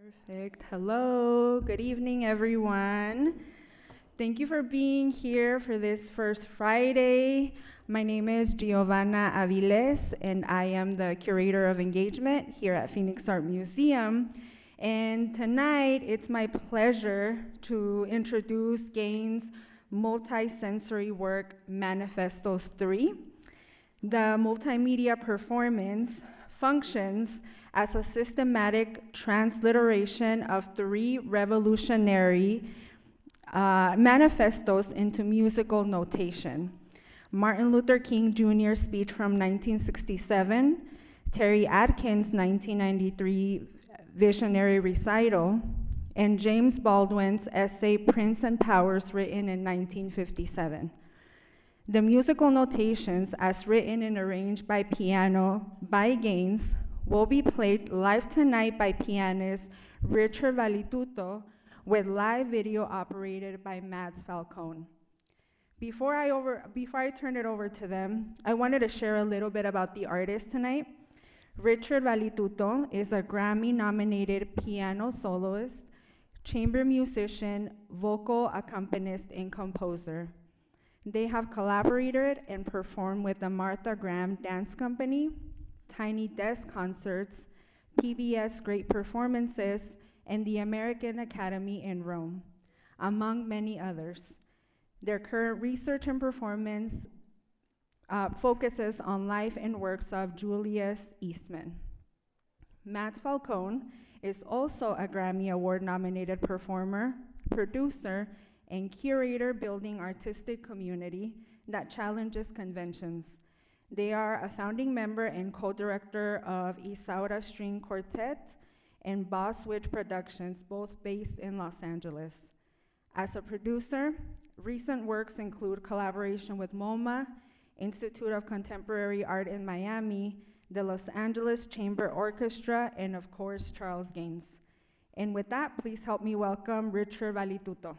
Perfect. Hello. Good evening, everyone. Thank you for being here for this first Friday. My name is Giovanna Aviles, and I am the curator of engagement here at Phoenix Art Museum. And tonight, it's my pleasure to introduce Gaines' multi-sensory work, Manifestos 3. The multimedia performance functions as a systematic transliteration of three revolutionary manifestos into musical notation. Martin Luther King Jr.'s speech from 1967, Terry Atkins' 1993 visionary recital, and James Baldwin's essay Prince and Powers, written in 1957. The musical notations, as written and arranged by piano by Gaines, will be played live tonight by pianist Richard Valituto with live video operated by Mads Falcone. Before I turn it over to them, I wanted to share a little bit about the artist tonight. Richard Valituto is a Grammy-nominated piano soloist, chamber musician, vocal accompanist, and composer. They have collaborated and performed with the Martha Graham Dance Company, Tiny Desk Concerts, PBS Great Performances, and the American Academy in Rome, among many others. Their current research and performance focuses on life and works of Julius Eastman. Matt Falcone is also a Grammy Award-nominated performer, producer, and curator building artistic community that challenges conventions. They are a founding member and co-director of Isaura String Quartet and Boss Witch Productions, both based in Los Angeles. As a producer, recent works include collaboration with MoMA, Institute of Contemporary Art in Miami, the Los Angeles Chamber Orchestra, and of course, Charles Gaines. And with that, please help me welcome Richard Valituto.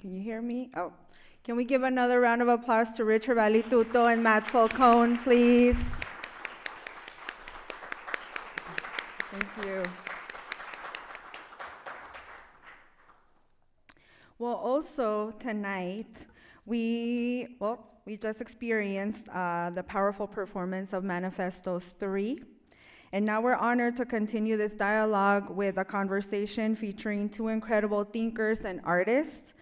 Can you hear me? Oh, can we give another round of applause to Richard Valituto and Matt Falcone, please? Thank you. Well, also tonight, we just experienced the powerful performance of Manifestos 3. And now we're honored to continue this dialogue with a conversation featuring two incredible thinkers and artists,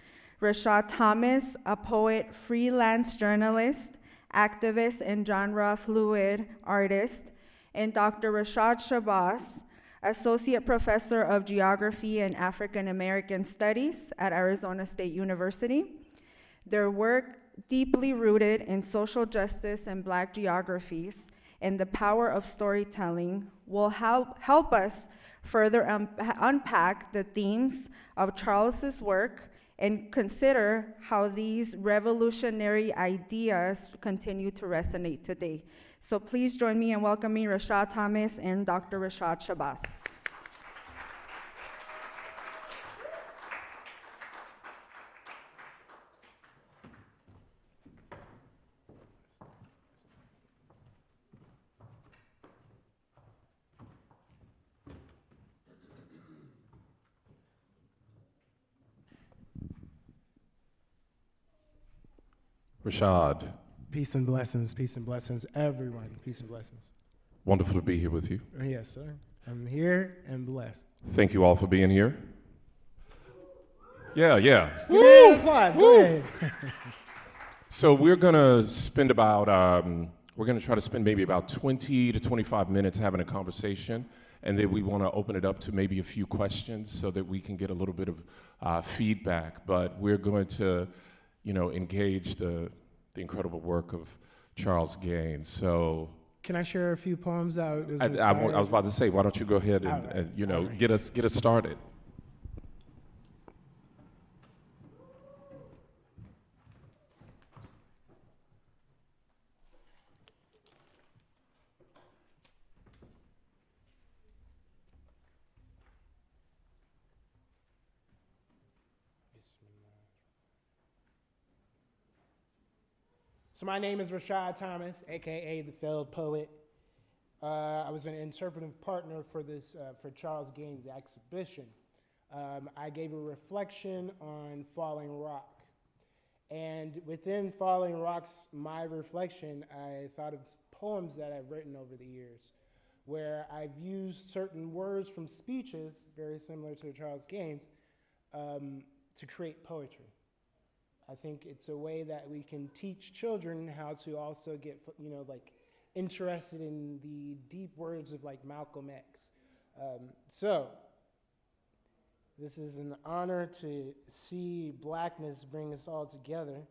Rashad Thomas, a poet, freelance journalist, activist, and genre-fluid artist, and Dr. Rashad Shabazz, Associate Professor of Geography and African American Studies at Arizona State University. Their work, deeply rooted in social justice and Black geographies and the power of storytelling, will help us further unpack the themes of Charles's work and consider how these revolutionary ideas continue to resonate today. So please join me in welcoming Rashad Thomas and Dr. Rashad Shabazz. Rashad. Peace and blessings, everyone. Peace and blessings. Wonderful to be here with you. Yes, sir. I'm here and blessed. Thank you all for being here. Yeah. Woo! Applause. Go ahead. So we're gonna spend we're gonna try to spend maybe about 20 to 25 minutes having a conversation, and then we wanna open it up to maybe a few questions so that we can get a little bit of feedback. But we're going to, engage the incredible work of Charles Gaines. So Can I share a few poems that was I inspired? was about to say, why don't you go ahead and All right. get us started. So my name is Rashad Thomas, aka the failed poet. I was an interpretive partner for for Charles Gaines' exhibition. I gave a reflection on Falling Rock. And within Falling Rock's my reflection, I thought of poems that I've written over the years, where I've used certain words from speeches, very similar to Charles Gaines, to create poetry. I think it's a way that we can teach children how to also get, interested in the deep words of Malcolm X. So this is an honor to see Blackness bring us all together.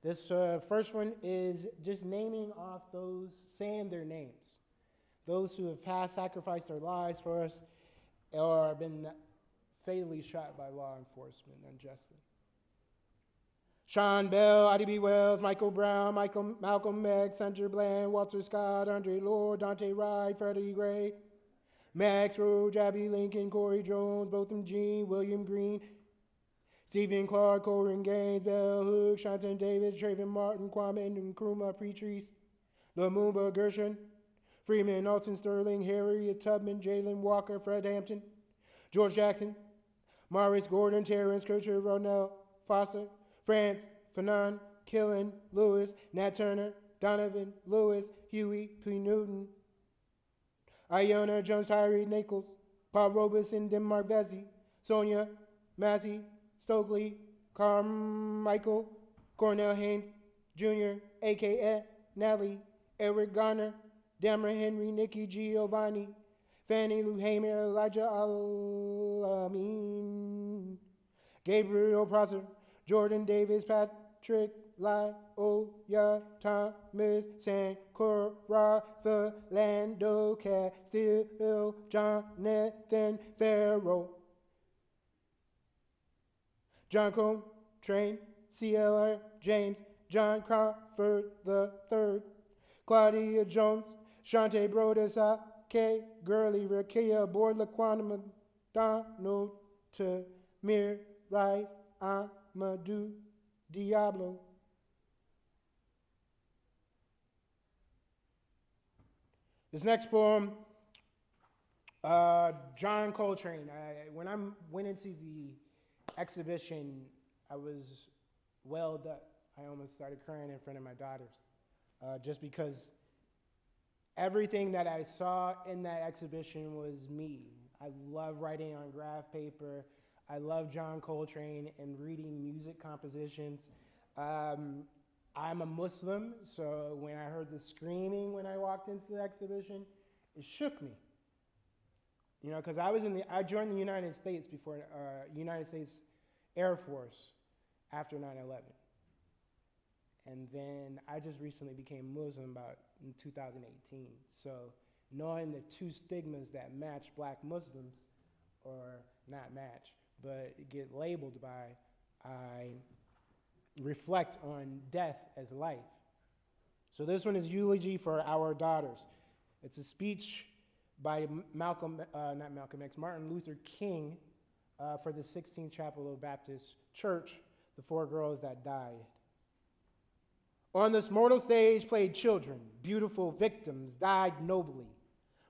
This first one is just naming off those, saying their names. Those who have passed, sacrificed their lives for us, or been fatally shot by law enforcement unjustly. Sean Bell, I.D.B. Wells, Michael Brown, Malcolm X, Sandra Bland, Walter Scott, Andre Lord, Dante Wright, Freddie Gray, Max Rowe, Jabby Lincoln, Corey Jones, Botham Jean, William Green, Stephen Clark, Corin Gaines, Bell Hook, Shanton Davis, Trayvon Martin, Kwame Nkrumah, Pretrice, Lumumba Gershon, Freeman, Alton Sterling, Harriet Tubman, Jalen Walker, Fred Hampton, George Jackson, Maurice Gordon, Terrence Kircher, Ronell Foster, France, Fanon, Killen, Lewis, Nat Turner, Donovan, Lewis, Huey, P. Newton, Iona, Jones, Tyree, Nichols, Paul Robeson, Denmark Vesey, Sonia, Massey, Stokely, Carmichael, Cornell Haynes, Jr., a.k.a. Nelly, Eric Garner, Damara Henry, Nikki Giovanni, Fannie Lou Hamer, Elijah Alamin, Gabriel Prosser, Jordan Davis, Patrick Lai, Oya, Thomas, Sankora, Philando, Castillo, Jonathan Farrell, John Cone, Train, CLR, James, John Crawford III, Claudia Jones, Shante Brodessa, K. Gurley, Rakia, Board, Laquana, McDonald, Tamir, Rice, Amadou Diablo. This next poem, John Coltrane. When I went into the exhibition, I was welled up. I almost started crying in front of my daughters, just because everything that I saw in that exhibition was me. I love writing on graph paper. I love John Coltrane and reading music compositions. I'm a Muslim, so when I heard the screaming when I walked into the exhibition, it shook me. Because I joined the United States before, United States Air Force after 9/11. And then I just recently became Muslim in 2018. So knowing the two stigmas that match black Muslims, or not match, but get labeled by, I reflect on death as life. So this one is eulogy for our daughters. It's a speech by Martin Luther King for the 16th Chapel of Baptist Church, the four girls that died. On this mortal stage played children, beautiful victims, died nobly.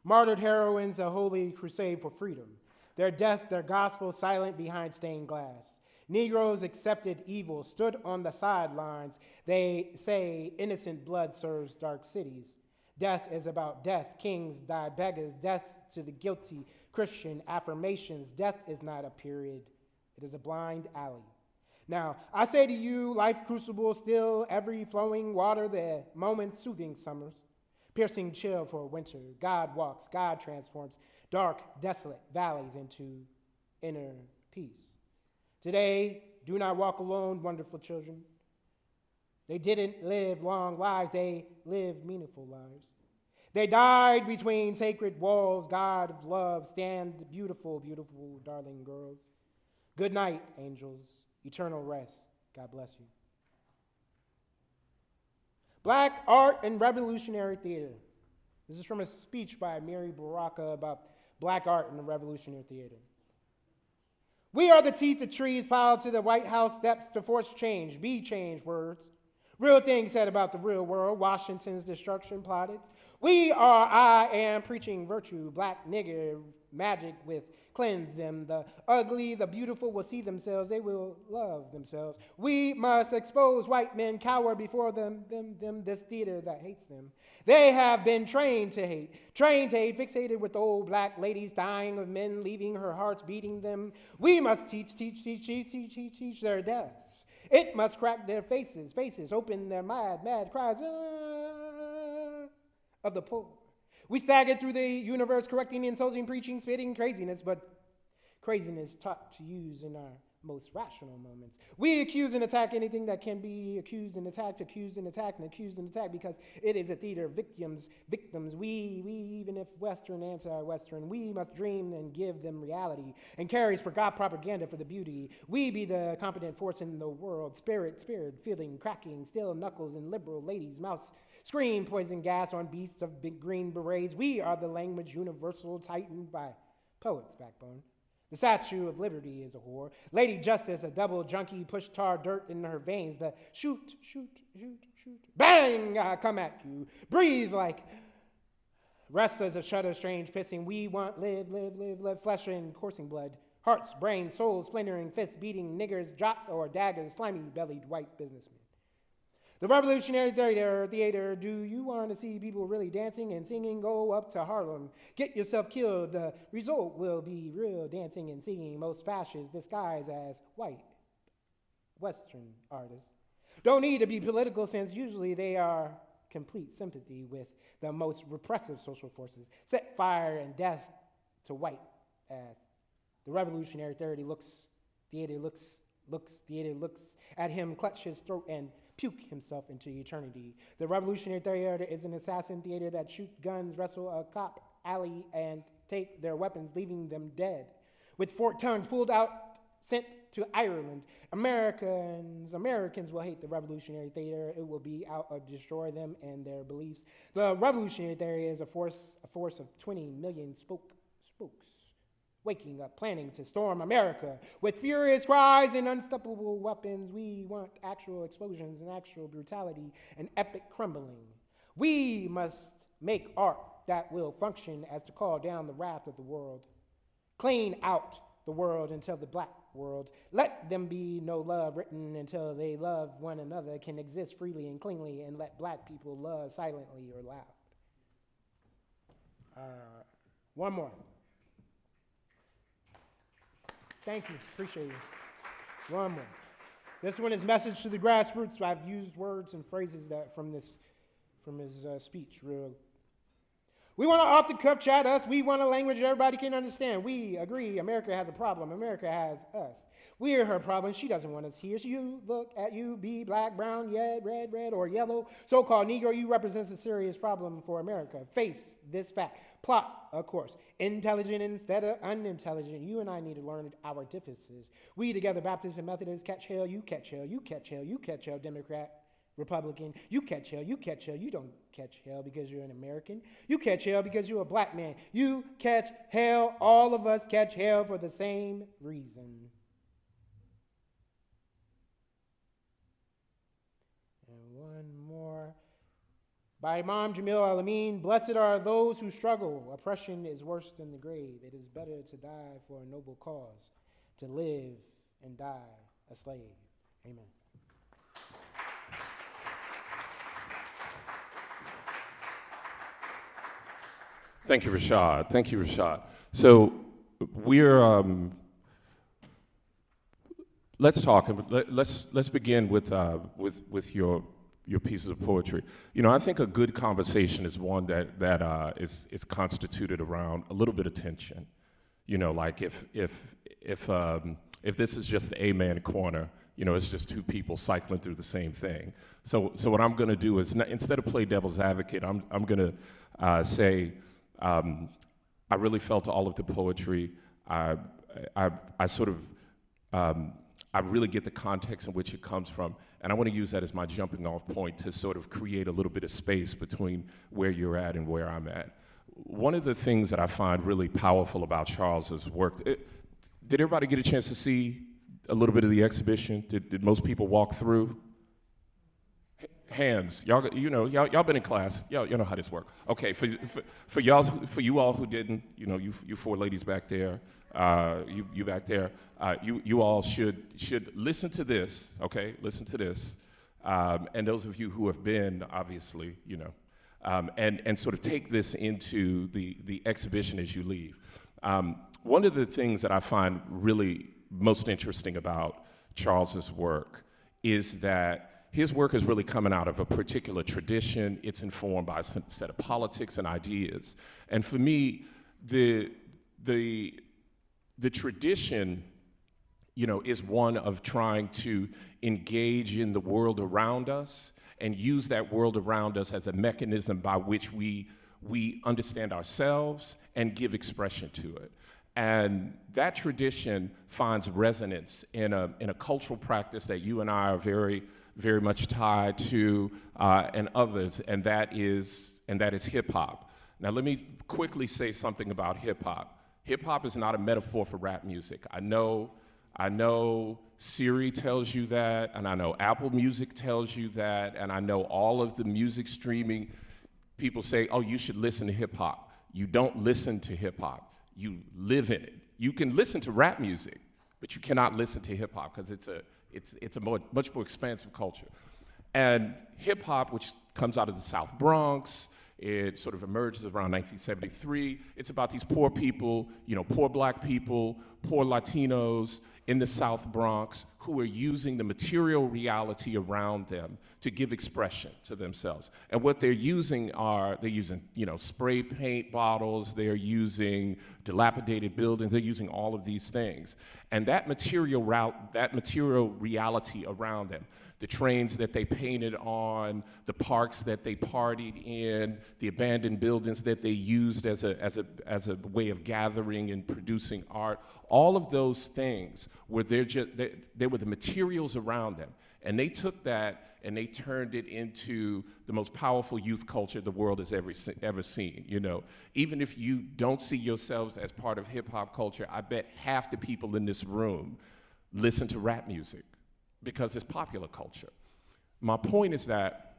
Martyred heroines, a holy crusade for freedom. Their death, their gospel, silent behind stained glass. Negroes accepted evil, stood on the sidelines. They say innocent blood serves dark cities. Death is about death. Kings die beggars. Death to the guilty. Christian affirmations. Death is not a period. It is a blind alley. Now, I say to you, life crucible still, every flowing water, the moment soothing summers, piercing chill for winter. God walks, God transforms dark, desolate valleys into inner peace. Today, do not walk alone, wonderful children. They didn't live long lives, they lived meaningful lives. They died between sacred walls. God of love, stand beautiful, beautiful, darling girls. Good night, angels. Eternal rest. God bless you. Black art and revolutionary theater. This is from a speech by Mary Baraka about black art and the revolutionary theater. We are the teeth of trees piled to the White House steps to force change, be change words. Real things said about the real world, Washington's destruction plotted. We are, I am preaching virtue, black nigger magic with cleanse them. The ugly, the beautiful will see themselves, they will love themselves. We must expose white men, cower before them, this theater that hates them. They have been trained to hate, fixated with old black ladies dying of men, leaving her hearts beating them. We must teach their deaths. It must crack their faces, open their mad cries of the poor. We staggered through the universe, correcting, insulting, preaching, spitting craziness, but craziness taught to use in our most rational moments. We accuse and attack anything that can be accused and attacked, accused and attacked, and accused and attacked, because it is a theater of victims. We, even if Western, anti-Western, we must dream and give them reality, and carries for God propaganda for the beauty. We be the competent force in the world, spirit, feeling, cracking, still knuckles in liberal ladies' mouths, scream poison gas on beasts of big green berets. We are the language universal, tightened by poets' backbone. The statue of liberty is a whore. Lady Justice, a double junkie, push tar dirt in her veins. The shoot, bang, I come at you. Breathe like restless, a shudder, strange pissing. We want live, flesh and coursing blood. Hearts, brains, souls, splintering, fists beating, niggers, jock or daggers, slimy-bellied white businessmen. The revolutionary theater, do you want to see people really dancing and singing? Go up to Harlem, get yourself killed. The result will be real dancing and singing. Most fascists disguised as white Western artists. Don't need to be political, since usually they are complete sympathy with the most repressive social forces. Set fire and death to white as the revolutionary theater looks at him, clutch his throat and puke himself into eternity. The revolutionary theater is an assassin theater that shoot guns, wrestle a cop alley, and take their weapons, leaving them dead. With forked tongues pulled out, sent to Ireland. Americans will hate the revolutionary theater. It will be out to destroy them and their beliefs. The revolutionary theater is a force of 20 million spokes. Waking up, planning to storm America with furious cries and unstoppable weapons. We want actual explosions and actual brutality and epic crumbling. We must make art that will function as to call down the wrath of the world. Clean out the world until the black world. Let them be no love written until they love one another, can exist freely and cleanly, and let black people love silently or loud. One more. Thank you. Appreciate you. One more. This one is message to the grassroots. I've used words and phrases that from his speech. Real. We want to off-the-cuff chat us. We want a language everybody can understand. We agree America has a problem. America has us. We're her problem. She doesn't want us here. You look at you, be black, brown, red, or yellow. So-called Negro, you represent a serious problem for America. Face this fact. Plot, of course. Intelligent instead of unintelligent. You and I need to learn our differences. We together, Baptists and Methodists, catch hell, you catch hell, you catch hell, you catch hell, Democrat, Republican, you catch hell, you catch hell. You don't catch hell because you're an American. You catch hell because you're a black man. You catch hell. All of us catch hell for the same reason. And one more. By Imam Jamil Al-Amin, blessed are those who struggle. Oppression is worse than the grave. It is better to die for a noble cause, to live and die a slave. Amen. Thank you, Rashad. Thank you, Rashad. So we're let's talk. Let's begin with your pieces of poetry. You know, I think a good conversation is one that is constituted around a little bit of tension. You know, like if this is just an A-man corner, you know, it's just two people cycling through the same thing. So what I'm going to do is instead of play devil's advocate, I'm going to say. I really felt all of the poetry. I really get the context in which it comes from, and I want to use that as my jumping off point to sort of create a little bit of space between where you're at and where I'm at. One of the things that I find really powerful about Charles's work, did everybody get a chance to see a little bit of the exhibition? Did most people walk through? Hands, y'all been in class. Y'all know how this works. Okay, for you all who didn't, you know, you four ladies back there, you back there, you all should listen to this. Okay, listen to this, and those of you who have been, obviously, you know, and sort of take this into the exhibition as you leave. One of the things that I find really most interesting about Charles's work is that his work is really coming out of a particular tradition. It's informed by a set of politics and ideas. And for me, the tradition, you know, is one of trying to engage in the world around us and use that world around us as a mechanism by which we understand ourselves and give expression to it. And that tradition finds resonance in a cultural practice that you and I are very much tied to, and others, and that is hip hop. Now, let me quickly say something about hip hop. Hip hop is not a metaphor for rap music. I know Siri tells you that, and I know Apple Music tells you that, and I know all of the music streaming people say, oh, you should listen to hip hop. You don't listen to hip hop. You live in it. You can listen to rap music, but you cannot listen to hip hop because it's a much more expansive culture. And hip hop, which comes out of the South Bronx, it sort of emerges around 1973. It's about these poor people, you know, poor black people, poor Latinos in the South Bronx who are using the material reality around them to give expression to themselves. And what they're using, you know, spray paint bottles, they're using dilapidated buildings, they're using all of these things. And that material reality around them, the trains that they painted on, the parks that they partied in, the abandoned buildings that they used as a way of gathering and producing art, all of those things were they were the materials around them. And they took that and they turned it into the most powerful youth culture the world has ever seen. You know, even if you don't see yourselves as part of hip hop culture, I bet half the people in this room listen to rap music because it's popular culture. My point is that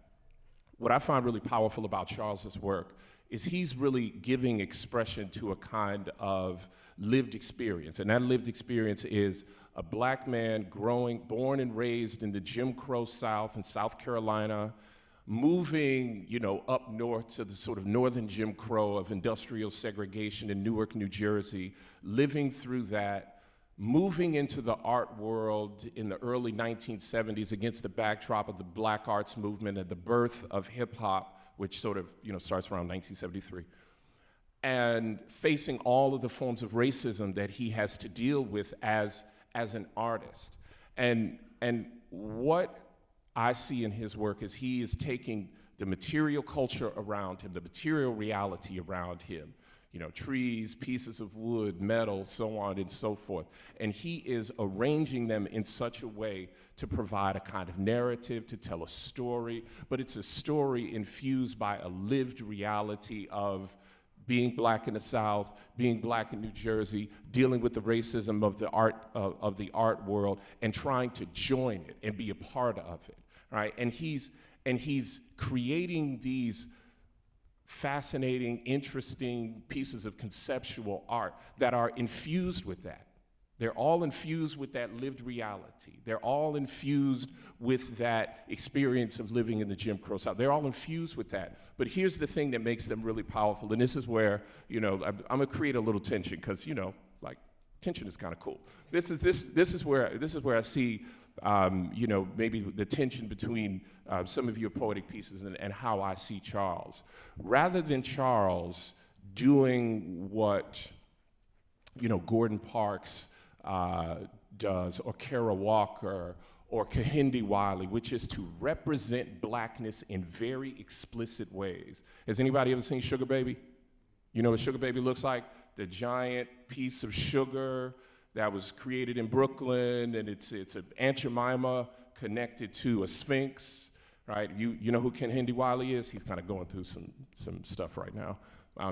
what I find really powerful about Charles's work is he's really giving expression to a kind of lived experience, and that lived experience is a black man born and raised in the Jim Crow South in South Carolina, moving, you know, up north to the sort of northern Jim Crow of industrial segregation in Newark, New Jersey, living through that, moving into the art world in the early 1970s against the backdrop of the Black arts movement and the birth of hip hop, which sort of, you know, starts around 1973. and facing all of the forms of racism that he has to deal with as an artist. And what I see in his work is he is taking the material culture around him, the material reality around him, you know, trees, pieces of wood, metal, so on and so forth. And he is arranging them in such a way to provide a kind of narrative, to tell a story, but it's a story infused by a lived reality of being black in the South, being black in New Jersey, dealing with the racism of the art world, and trying to join it and be a part of it, right? And he's creating these fascinating, interesting pieces of conceptual art that are infused with that. They're all infused with that lived reality. They're all infused with that experience of living in the Jim Crow South. They're all infused with that. But here's the thing that makes them really powerful, and this is where, you know, I'm gonna create a little tension, because, you know, like, tension is kind of cool. This is where I see, you know, maybe the tension between some of your poetic pieces and how I see Charles. Rather than Charles doing what, you know, Gordon Parks does, or Kara Walker, or Kehinde Wiley, which is to represent blackness in very explicit ways. Has anybody ever seen Sugar Baby? You know what Sugar Baby looks like? The giant piece of sugar that was created in Brooklyn, and it's an Aunt Jemima connected to a Sphinx, right? You know who Kehinde Wiley is? He's kind of going through some stuff right now.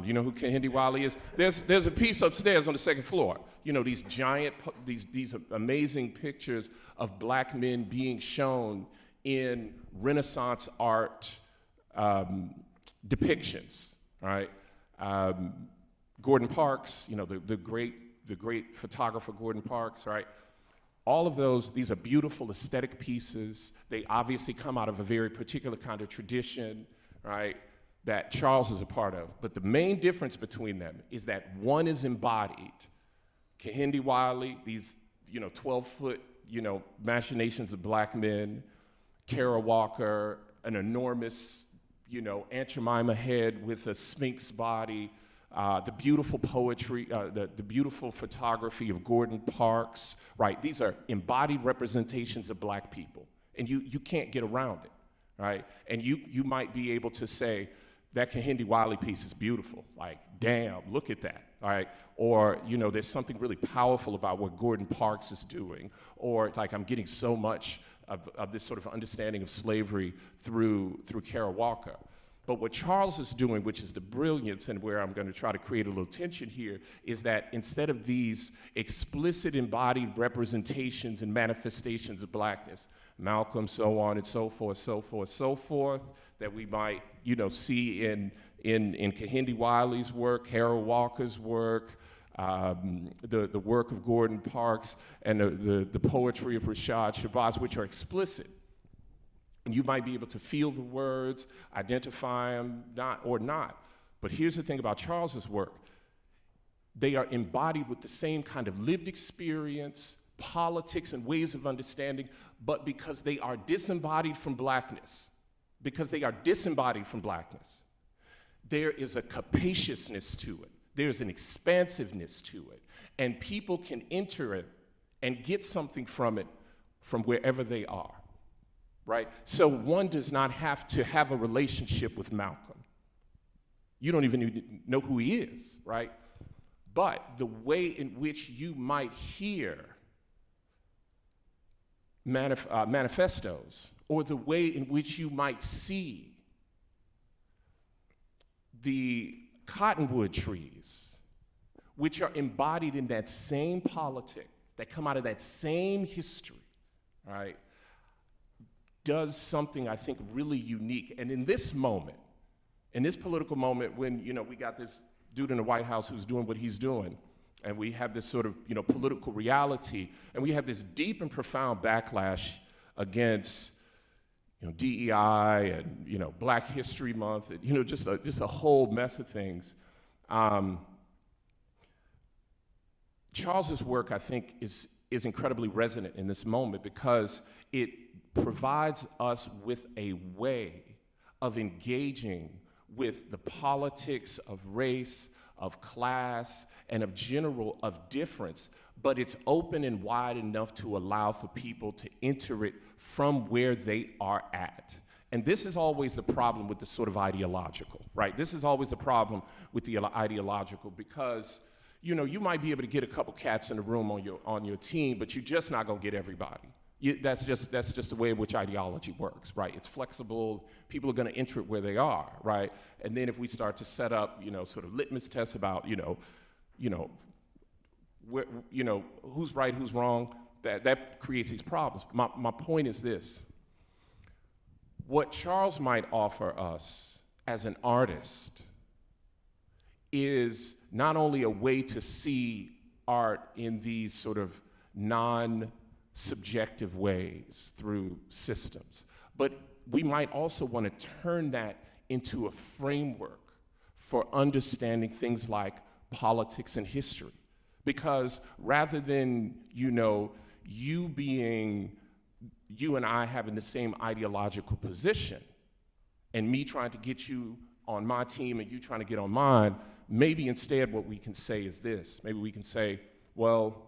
You know who Kehinde Wiley is? There's a piece upstairs on the second floor. You know, these giant, these amazing pictures of black men being shown in Renaissance art depictions, right? Gordon Parks, you know, the great photographer Gordon Parks, right? All of those, these are beautiful aesthetic pieces. They obviously come out of a very particular kind of tradition, right, that Charles is a part of. But the main difference between them is that one is embodied. Kehinde Wiley, these, you know, 12-foot, you know, machinations of black men. Kara Walker, an enormous, you know, Aunt Jemima head with a Sphinx body. The beautiful poetry, the beautiful photography of Gordon Parks, right? These are embodied representations of black people, and you can't get around it, right? And you might be able to say, that Kehinde Wiley piece is beautiful, like, damn, look at that, all right? Or, you know, there's something really powerful about what Gordon Parks is doing, or like, I'm getting so much of this sort of understanding of slavery through Kara Walker. But what Charles is doing, which is the brilliance, and where I'm going to try to create a little tension here, is that instead of these explicit embodied representations and manifestations of blackness, Malcolm, so on and so forth, that we might, you know, see in Kehinde Wiley's work, Harold Walker's work, the work of Gordon Parks, and the poetry of Rashad, Shabazz, which are explicit. And you might be able to feel the words, identify them, not. But here's the thing about Charles's work. They are embodied with the same kind of lived experience, politics, and ways of understanding, but because they are disembodied from blackness, there is a capaciousness to it. There's an expansiveness to it. And people can enter it and get something from it from wherever they are. Right? So one does not have to have a relationship with Malcolm. You don't even know who he is, right? But the way in which you might hear manifestos, or the way in which you might see the cottonwood trees, which are embodied in that same politic, that come out of that same history, right, does something, I think, really unique. And in this moment, in this political moment, when, you know, we got this dude in the White House who's doing what he's doing, and we have this sort of, you know, political reality, and we have this deep and profound backlash against, you know, DEI and, you know, Black History Month, and, you know, just a whole mess of things. Charles's work, I think, is incredibly resonant in this moment, because it provides us with a way of engaging with the politics of race, of class, and of general, of difference, but it's open and wide enough to allow for people to enter it from where they are at. And this is always the problem with the sort of ideological, right? This is always the problem with the ideological, because you might be able to get a couple cats in the room on your team, but you're just not gonna get everybody. That's just the way in which ideology works, right? It's flexible. People are gonna enter it where they are, right? And then if we start to set up, sort of litmus tests about, who's right, who's wrong, that creates these problems. My point is this. What Charles might offer us as an artist is not only a way to see art in these sort of non-subjective ways through systems, but we might also want to turn that into a framework for understanding things like politics and history. Because rather than, you and I having the same ideological position, and me trying to get you on my team and you trying to get on mine, maybe instead what we can say is this. Maybe we can say, well,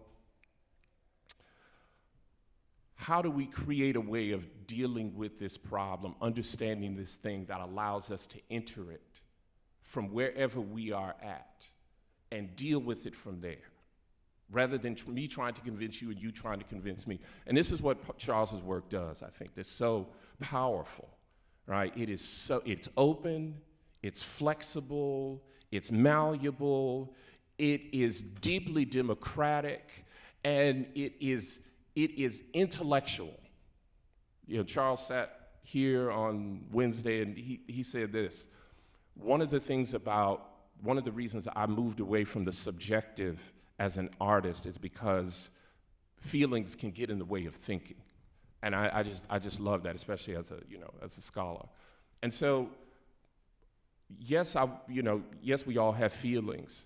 how do we create a way of dealing with this problem, understanding this thing that allows us to enter it from wherever we are at and deal with it from there, rather than me trying to convince you and you trying to convince me. And this is what Charles's work does, I think. It's so powerful, right? It's open, it's flexible, it's malleable, it is deeply democratic, and it is intellectual. Charles sat here on Wednesday and he said this. One of the reasons I moved away from the subjective as an artist is because feelings can get in the way of thinking. And I just love that, especially as a scholar. And so, yes, we all have feelings,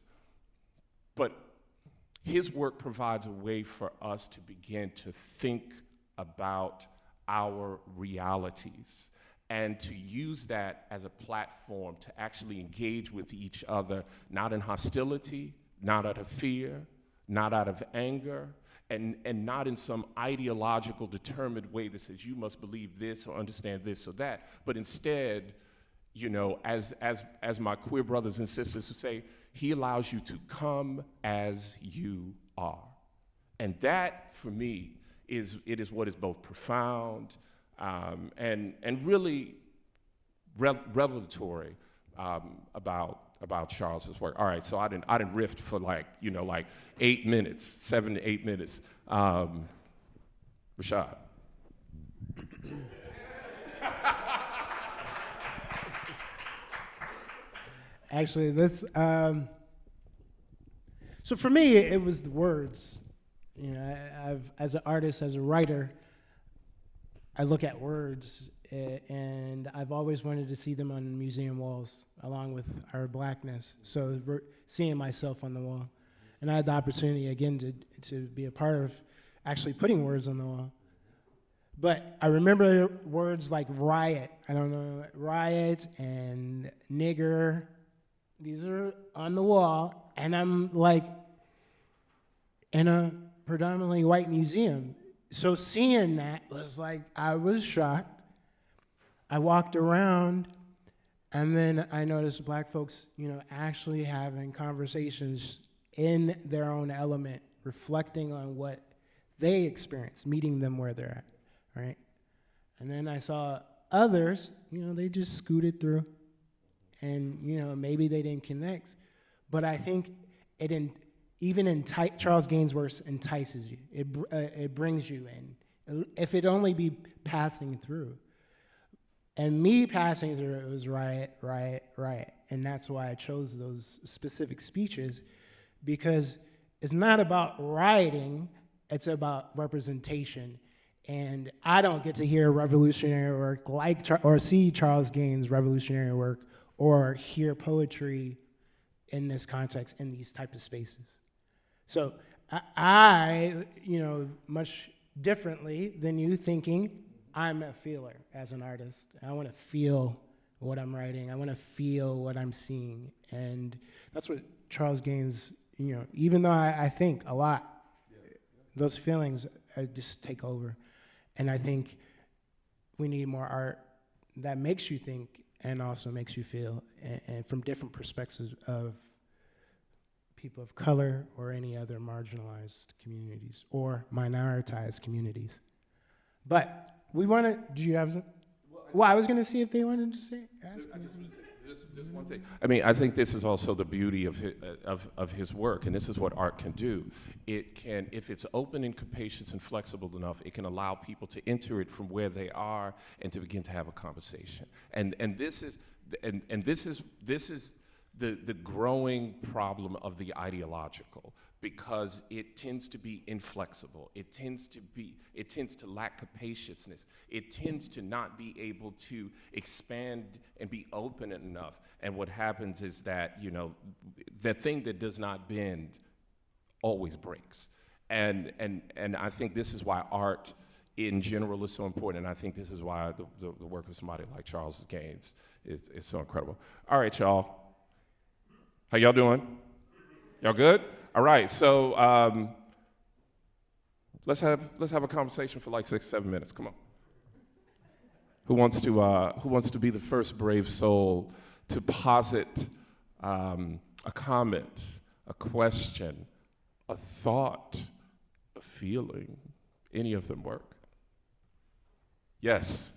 but his work provides a way for us to begin to think about our realities and to use that as a platform to actually engage with each other, not in hostility, not out of fear, not out of anger, and not in some ideological determined way that says you must believe this or understand this or that, but instead, as my queer brothers and sisters would say, he allows you to come as you are. And that, for me, is what is both profound and really revelatory about Charles's work. All right, so I didn't riff for like 8 minutes, 7 to 8 minutes. Rashad. Actually, that's so for me, it was the words. As an artist, as a writer, I look at words, and I've always wanted to see them on museum walls, along with our blackness. So seeing myself on the wall, and I had the opportunity again to be a part of actually putting words on the wall. But I remember words like riot. I don't know, riot and nigger. These are on the wall, and I'm like in a predominantly white museum. So seeing that was like, I was shocked. I walked around, and then I noticed black folks, actually having conversations in their own element, reflecting on what they experienced, meeting them where they're at, right? And then I saw others, they just scooted through. And, maybe they didn't connect. But I think Charles Gaines' work entices you. It brings you in. If it only be passing through. And me passing through, it was riot, riot, riot. And that's why I chose those specific speeches, because it's not about rioting, it's about representation. And I don't get to hear revolutionary work or see Charles Gaines' revolutionary work or hear poetry in this context, in these type of spaces. So I, much differently than you thinking, I'm a feeler as an artist. I want to feel what I'm writing. I want to feel what I'm seeing. And that's what Charles Gaines, even though I think a lot, those feelings just take over. And I think we need more art that makes you think and also makes you feel, and from different perspectives of people of color or any other marginalized communities or minoritized communities. But we want to, do you have some? Well, I was going to see if they wanted to say, ask. Just one thing. I mean, I think this is also the beauty of his work, and this is what art can do. It can, if it's open and capacious and flexible enough, it can allow people to enter it from where they are and to begin to have a conversation. And this is the growing problem of the ideological, because it tends to be inflexible. It tends to lack capaciousness. It tends to not be able to expand and be open enough. And what happens is that, the thing that does not bend always breaks. And I think this is why art in general is so important. And I think this is why the work of somebody like Charles Gaines is so incredible. All right, y'all. How y'all doing? Y'all good? All right, so let's have a conversation for like 6-7 minutes. Come on. Who wants to be the first brave soul to posit a comment, a question, a thought, a feeling? Any of them work? Yes.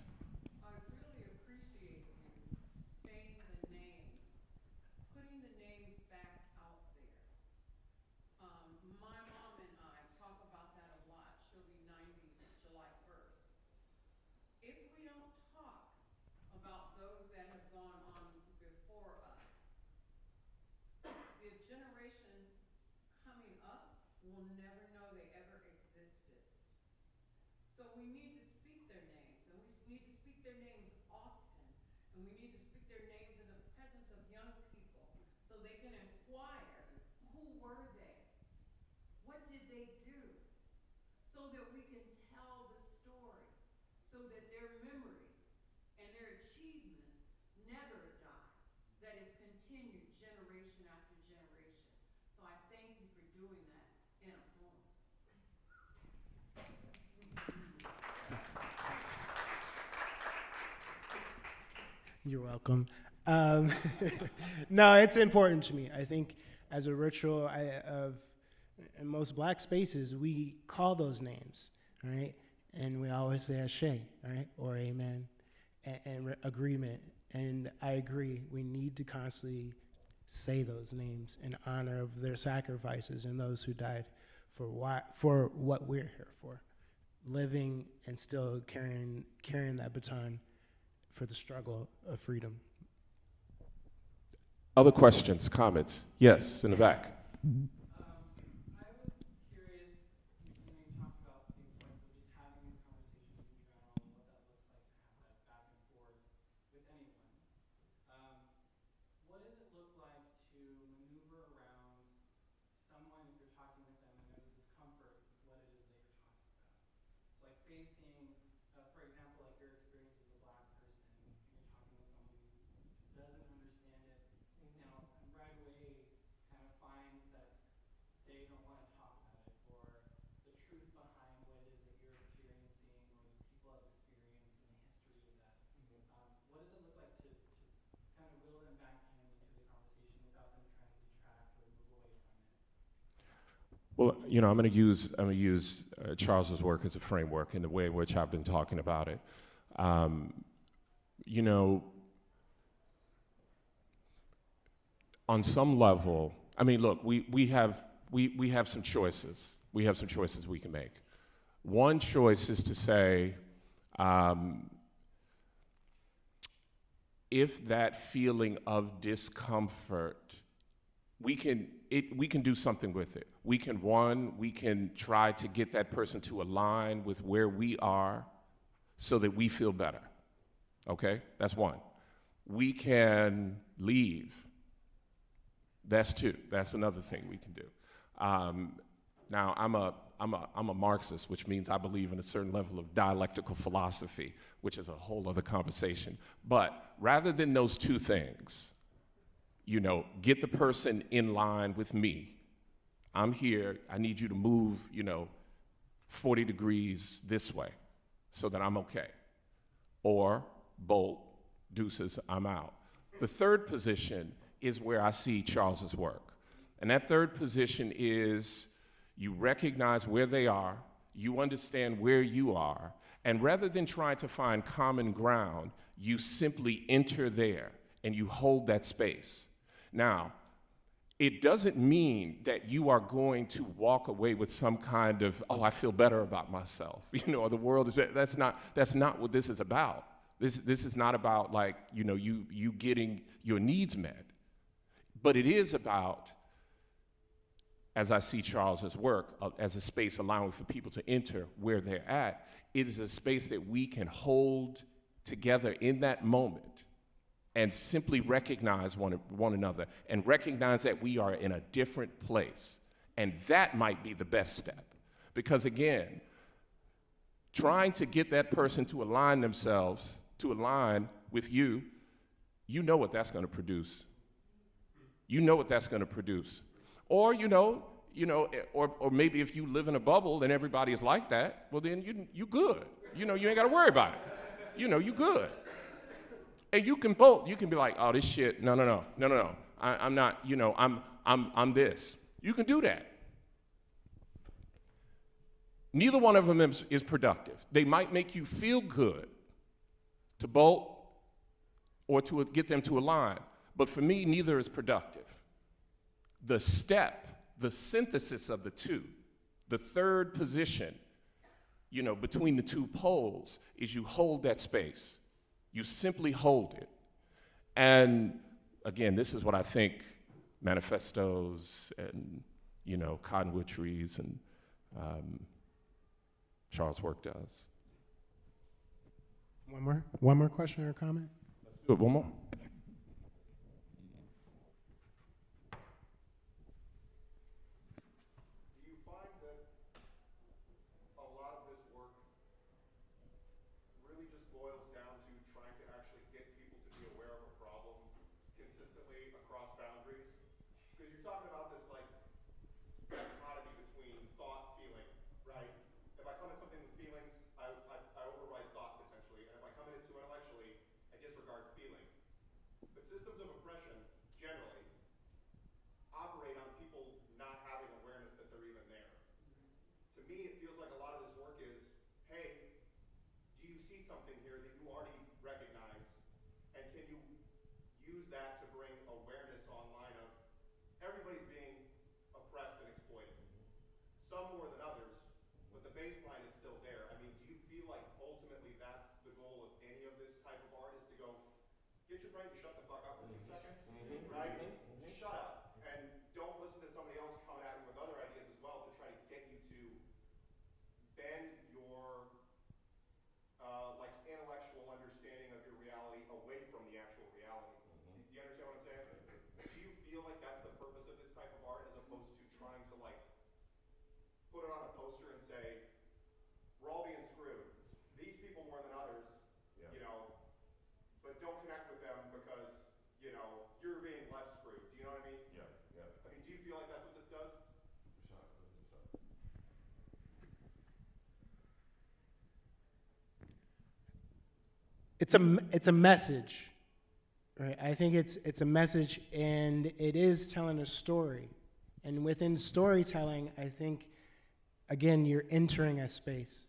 You're welcome. No, it's important to me. I think as a ritual in most black spaces, we call those names, right? And we always say ashe, right? Or amen, and agreement. And I agree, we need to constantly say those names in honor of their sacrifices and those who died for what we're here for, living and still carrying that baton for the struggle of freedom. Other questions, comments? Yes, in the back. I was curious, you talked about the importance of just having these conversations in general and what that looks like to have that back and forth with anyone. What does it look like to maneuver around someone if you're talking with them and there's a discomfort with what it is that you're talking about? So like facing, for example, like your experience as a black person, and you're talking with someone who doesn't understand it, and right away kind of finds that they don't want to talk about it, or the truth behind what it is that you're experiencing or that people have experienced and the history of that. What does it look like to kind of will them back into the conversation without them trying to detract or move away from it? Well, I'm going to use Charles's work as a framework in the way in which I've been talking about it. On some level, I mean, look, we have some choices. We have some choices we can make. One choice is to say, if that feeling of discomfort, we can do something with it. We can try to get that person to align with where we are so that we feel better. Okay? That's one. We can leave. That's two. That's another thing we can do. Now, I'm a Marxist, which means I believe in a certain level of dialectical philosophy, which is a whole other conversation. But rather than those two things, get the person in line with me. I'm here, I need you to move, 40 degrees this way so that I'm okay. Or bolt, deuces, I'm out. The third position is where I see Charles's work. And that third position is you recognize where they are, you understand where you are, and rather than trying to find common ground, you simply enter there and you hold that space. Now, it doesn't mean that you are going to walk away with some kind of, I feel better about myself, or the world is, that's not what this is about. This is not about you getting your needs met, but it is about, as I see Charles's work, as a space allowing for people to enter where they're at. It is a space that we can hold together in that moment and simply recognize one another and recognize that we are in a different place. And that might be the best step. Because again, trying to get that person to align themselves, to align with you, you know what that's going to produce. You know what that's going to produce. Or, or maybe if you live in a bubble and everybody is like that, well then you good. You ain't got to worry about it. You good. And you can be like, oh, this shit, no. I'm not, I'm this. You can do that. Neither one of them is productive. They might make you feel good to bolt or to get them to align, but for me, neither is productive. The synthesis of the two, the third position, between the two poles, is you hold that space. You simply hold it. And again, this is what I think manifestos and, cottonwood trees and Charles' work does. One more question or comment? Let's do it, one more. Systems of oppression, generally, operate on people not having awareness that they're even there. To me, it feels like a lot of this work is, hey, do you see something here that you already recognize? And can you use that to bring awareness online of everybody's being oppressed and exploited? Some more than others, but the baseline is still there. I mean, do you feel like ultimately that's the goal of any of this type of art, is to go, get your brain to shut the fuck up for 2 seconds, right? Just shut up. And don't listen to somebody else coming at you with other ideas as well to try to get you to bend your intellectual understanding of your reality away from the actual reality. Do you understand what I'm saying? Do you feel like that's the purpose of this type of art, as opposed to trying to put it on a poster and say, we're all being screwed. These people more than others, but don't connect with them because, you're being less screwed. Do you know what I mean? Yeah. I mean, do you feel like that's what this does? It's a message, right? I think it's a message, and it is telling a story. And within storytelling, I think, again, you're entering a space.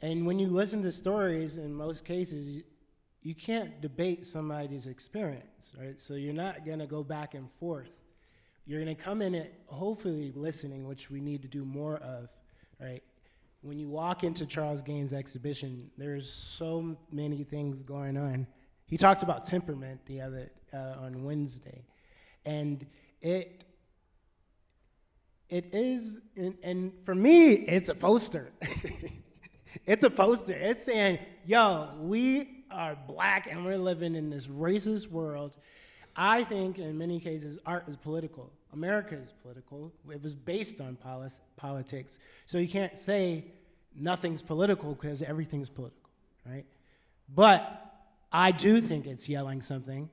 And when you listen to stories, in most cases, you can't debate somebody's experience, right? So you're not going to go back and forth. You're going to come in it, hopefully listening, which we need to do more of, right? When you walk into Charles Gaines' exhibition, there's so many things going on. He talked about temperament on Wednesday, and it is, and for me, it's a poster. It's a poster. It's saying, yo, we are black and we're living in this racist world. I think in many cases art is political. America is political. It was based on politics. So you can't say nothing's political because everything's political, right? But I do think it's yelling something.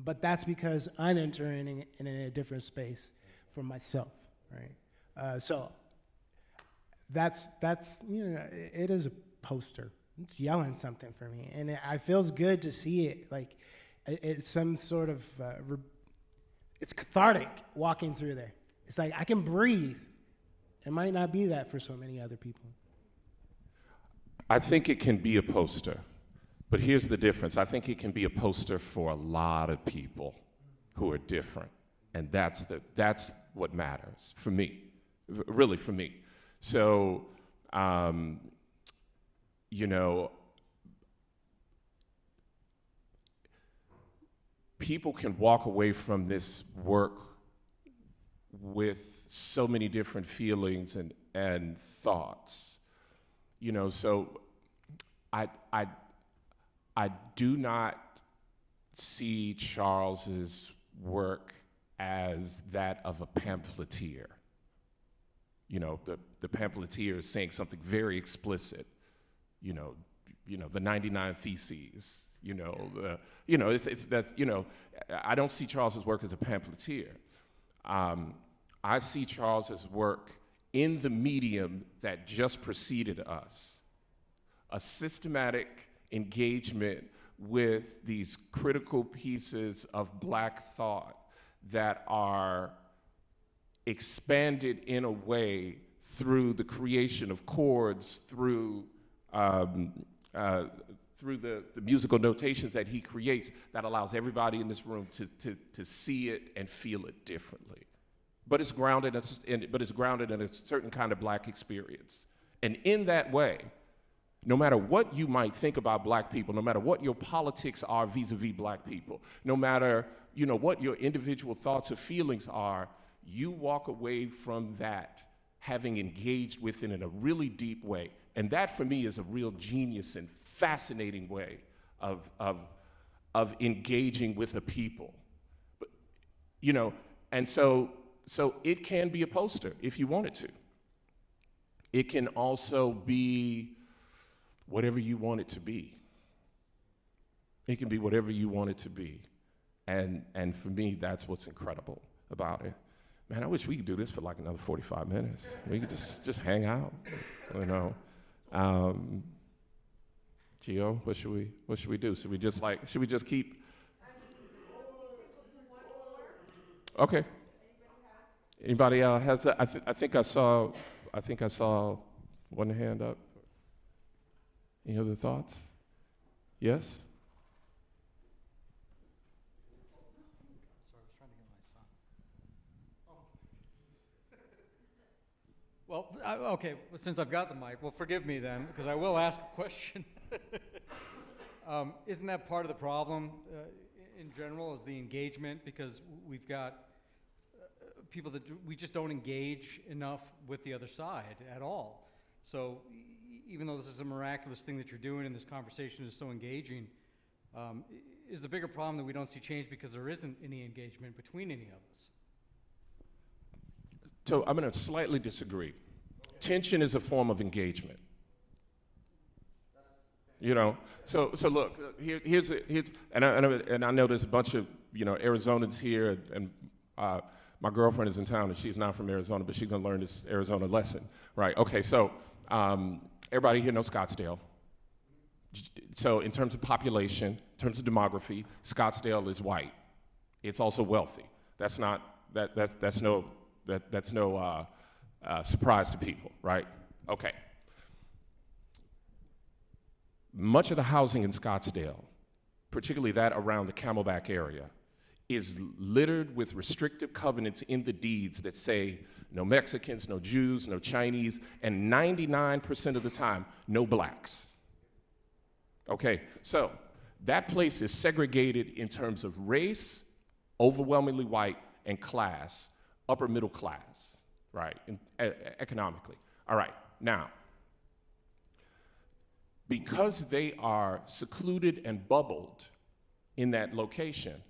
but that's because I'm entering in a different space for myself, right? So that's it is a poster. It's yelling something for me, and it feels good to see it. Like it's some sort of it's cathartic walking through there. It's like I can breathe. It might not be that for so many other people. I think it can be a poster, but here's the difference. I think it can be a poster for a lot of people who are different, and that's what matters for me, really for me. So, people can walk away from this work with so many different feelings and thoughts. So I do not see Charles's work as that of a pamphleteer. The pamphleteer is saying something very explicit. The 99 Theses. I don't see Charles's work as a pamphleteer. I see Charles's work in the medium that just preceded us, a systematic engagement with these critical pieces of Black thought that are expanded in a way through the creation of chords, through the musical notations that he creates, that allows everybody in this room to see it and feel it differently. But it's grounded in a certain kind of Black experience. And in that way, no matter what you might think about Black people, no matter what your politics are vis-a-vis Black people, no matter what your individual thoughts or feelings are, you walk away from that having engaged with it in a really deep way. And that, for me, is a real genius and fascinating way of engaging with a people. But, and so it can be a poster if you want it to. It can also be whatever you want it to be. It can be whatever you want it to be. And for me, that's what's incredible about it. Man, I wish we could do this for like another 45 minutes. We could just hang out, Gio, what should we do? Should we just keep? Okay. Anybody has that? I think I saw one hand up. Any other thoughts? Yes? Sorry, I was trying to get my son. Well, okay, since I've got the mic, well, forgive me then, because I will ask a question. Isn't that part of the problem in general, is the engagement? Because we've got people that we just don't engage enough with the other side at all. So even though this is a miraculous thing that you're doing and this conversation is so engaging, is the bigger problem that we don't see change because there isn't any engagement between any of us? So I'm going to slightly disagree. Tension is a form of engagement. So look, here's and I know there's a bunch of Arizonans here, and my girlfriend is in town, and she's not from Arizona, but she's gonna learn this Arizona lesson, right? Okay, so everybody here knows Scottsdale. So in terms of population, in terms of demography, Scottsdale is white. It's also wealthy. That's no surprise to people, right? Okay. Much of the housing in Scottsdale, particularly that around the Camelback area, is littered with restrictive covenants in the deeds that say no Mexicans, no Jews, no Chinese, and 99% of the time, no Blacks. Okay, so that place is segregated in terms of race, overwhelmingly white, and class, upper middle class, right, economically. All right, now, because they are secluded and bubbled in that location,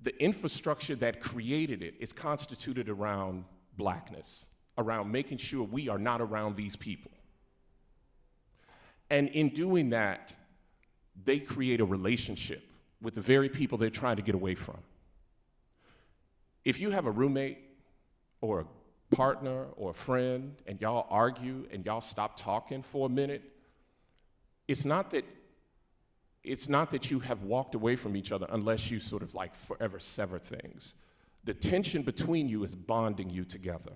the infrastructure that created it is constituted around Blackness, around making sure we are not around these people. And in doing that, they create a relationship with the very people they're trying to get away from. If you have a roommate or a partner or a friend and y'all argue and y'all stop talking for a minute, it's not that you have walked away from each other unless you sort of like forever sever things. The tension between you is bonding you together.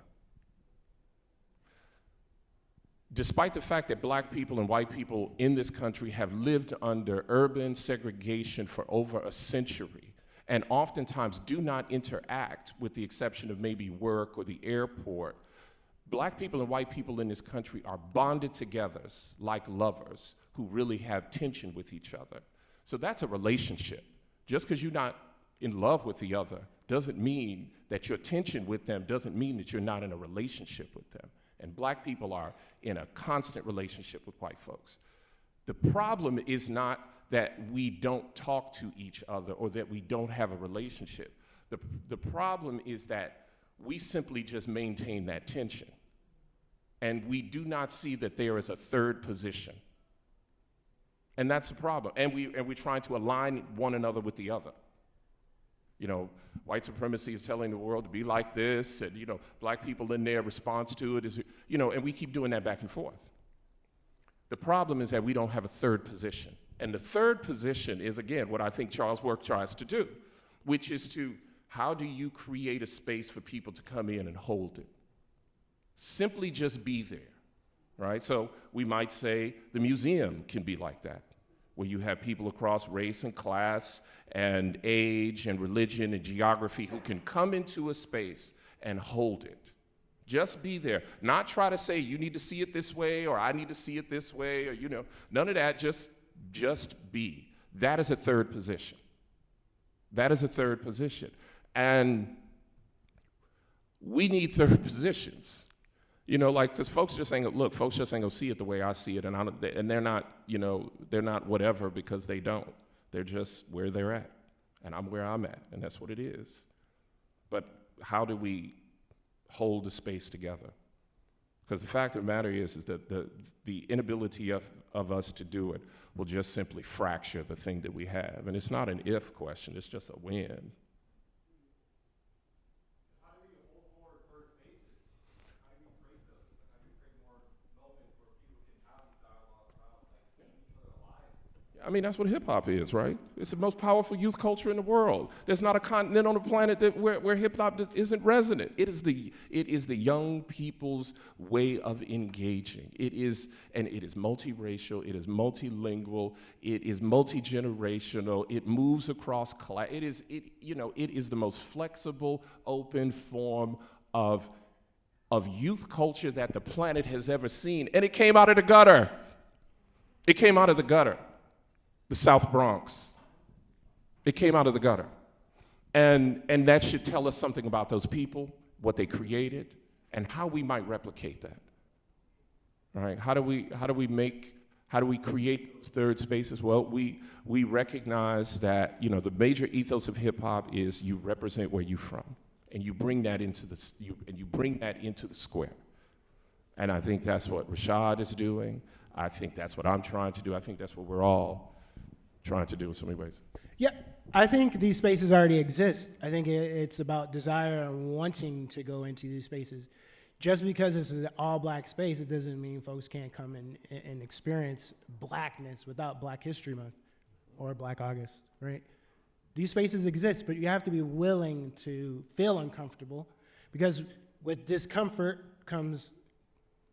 Despite the fact that black people and white people in this country have lived under urban segregation for over a century, and oftentimes do not interact, with the exception of maybe work or the airport, black people and white people in this country are bonded together like lovers who really have tension with each other. So that's a relationship. Just because you're not in love with the other doesn't mean that your tension with them doesn't mean that you're not in a relationship with them. And black people are in a constant relationship with white folks. The problem is not that we don't talk to each other or that we don't have a relationship. The problem is that we simply just maintain that tension. And we do not see that there is a third position. And that's the problem. And we're trying to align one another with the other. You know, white supremacy is telling the world to be like this, and, you know, black people in their response to it is, you know, and we keep doing that back and forth. The problem is that we don't have a third position. And the third position is, again, what I think Charles' work tries to do, which is to, how do you create a space for people to come in and hold it? Simply just be there, right? So we might say the museum can be like that, where you have people across race and class and age and religion and geography who can come into a space and hold it. Just be there. Not try to say, you need to see it this way, or I need to see it this way, or, you know, none of that. Just be. That is a third position. That is a third position. And we need third positions. You know, like, because folks just ain't gonna see it the way I see it, and they're not, you know, they're not whatever because they don't. They're just where they're at, and I'm where I'm at, and that's what it is. But how do we hold the space together? Because the fact of the matter is that the inability of us to do it will just simply fracture the thing that we have, and it's not an if question, it's just a when. I mean, that's what hip-hop is, right? It's the most powerful youth culture in the world. There's not a continent on the planet where hip-hop isn't resonant. It is the young people's way of engaging. It is multiracial, it is multilingual, it is multi-generational, it moves across class. It is the most flexible, open form of youth culture that the planet has ever seen. And it came out of the gutter. It came out of the gutter. The South Bronx. It came out of the gutter. And that should tell us something about those people, what they created, and how we might replicate that. All right? How do we create third spaces? Well, we recognize that, you know, the major ethos of hip hop is you represent where you're from, and you bring that into the square. And I think that's what Rashad is doing. I think that's what I'm trying to do. I think that's what we're all trying to do in so many ways. Yeah, I think these spaces already exist. I think it's about desire and wanting to go into these spaces. Just because this is an all-black space, it doesn't mean folks can't come and experience blackness without Black History Month or Black August, right? These spaces exist, but you have to be willing to feel uncomfortable, because with discomfort comes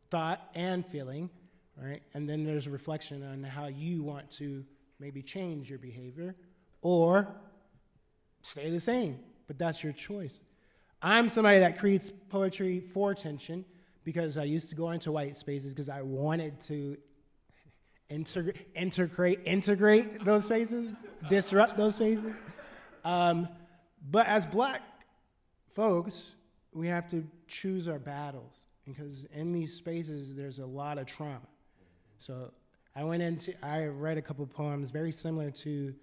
thought and feeling, right? And then there's a reflection on how you want to maybe change your behavior or stay the same, but that's your choice. I'm somebody that creates poetry for tension, because I used to go into white spaces because I wanted to integrate those spaces, disrupt those spaces. But as Black folks, we have to choose our battles, because in these spaces, there's a lot of trauma. So I read a couple poems very similar to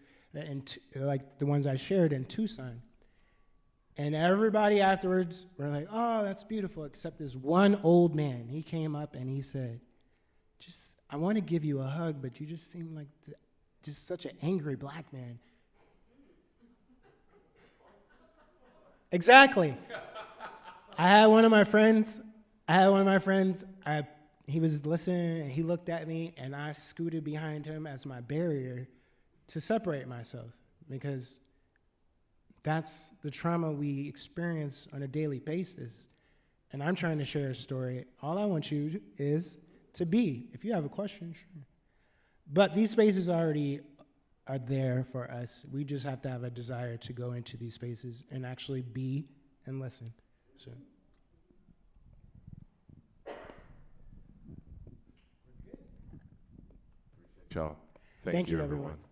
like the ones I shared in Tucson. And everybody afterwards were like, oh, that's beautiful, except this one old man. He came up and he said, I want to give you a hug, but you just seem like just such an angry Black man. Exactly. I had one of my friends. He was listening, and he looked at me, and I scooted behind him as my barrier to separate myself, because that's the trauma we experience on a daily basis. And I'm trying to share a story. All I want you is to be. If you have a question, sure. But these spaces already are there for us. We just have to have a desire to go into these spaces and actually be and listen. So. Y'all. Thank you, everyone. everyone.